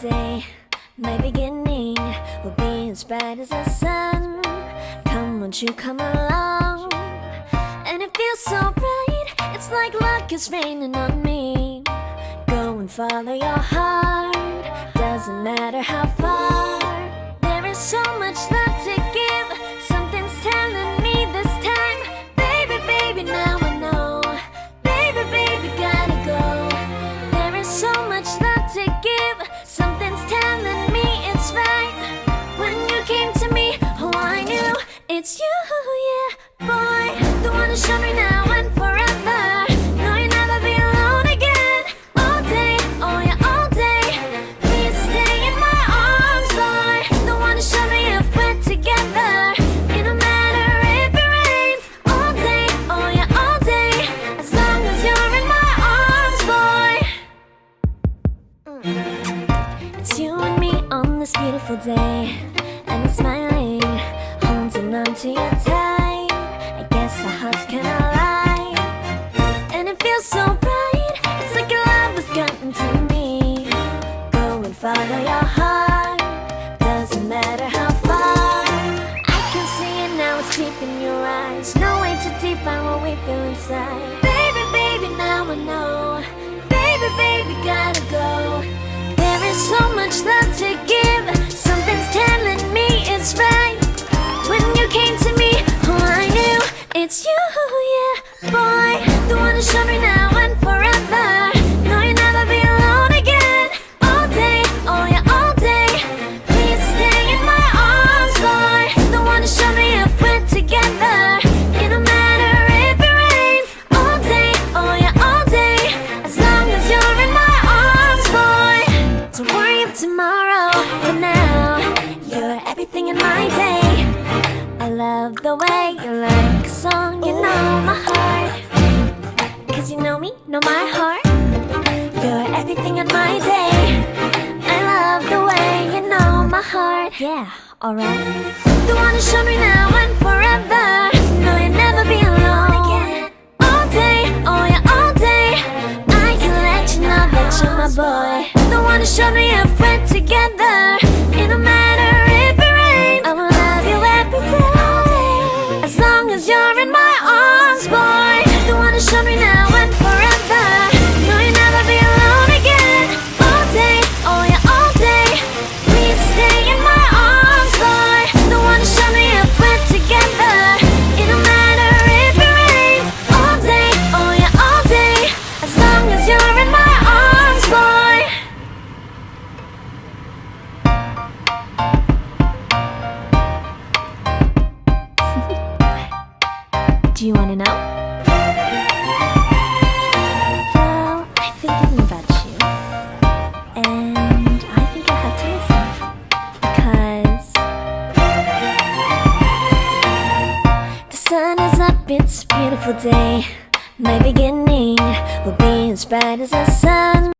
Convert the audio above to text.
day, my beginning will be as bright as the sun. Come, won't you come along? And it feels so bright, it's like luck is raining on me. Go and follow your heart, doesn't matter how far. There is so much love to give, something's telling me this time. Baby, baby, now I know. Baby, baby, gotta go. There is so much love to give, something's telling me it's right. When you came to me, oh I knew it's you, yeah, boy. The one who showed me now and forever. No, you'll never be alone again. All day, oh yeah, all day. Please stay in my arms, boy. The one who showed me if we're together. It don't matter if it rains. All day, oh yeah, all day. As long as you're in my arms, boy. It's you and me on this beautiful day, and you're smiling, holding on to your tight. I guess our hearts can align, and it feels so bright. It's like your love has gotten to me. Go and follow your heart, doesn't matter how far. I can see it now, it's deep in your eyes. No way to define what we feel inside. Baby, baby, now I know. Baby, baby, gotta go. There is so much love to give, something's telling me it's right. When you came to me, oh I knew it's you, yeah, boy. The one who showed me now and forever. No, you'll never be alone again. All day, oh yeah, all day. Please stay in my arms, boy. The one who showed me if we're together. It don't matter if it rains. All day, oh yeah, all day. As long as you're in my arms, boy. Don't worry of tomorrow, for now you're everything in my day. I love the way you like a song, you know my heart. Cause you know me, know my heart. You're everything in my day. I love the way you know my heart. Yeah, alright. The one who showed me now and forever. No, you'll never be alone again. All day, oh yeah, all day. I can let you know that you're my boy. The one who showed me if we're together. It don't matter if it rains. I will love you every day. As long as you're in my arms, boy. The one who showed me now and forever. No, you'll never be alone again. All day, oh yeah, all day. Please stay in my arms, boy. The one who showed me if we're together. It don't matter if it rains. All day, oh yeah, all day. As long as you're in my arms, boy. Do you want to know? Well, I've been thinking about you, and I think I have to listen. Because the sun is up, it's a beautiful day. My beginning will be as bright as the sun.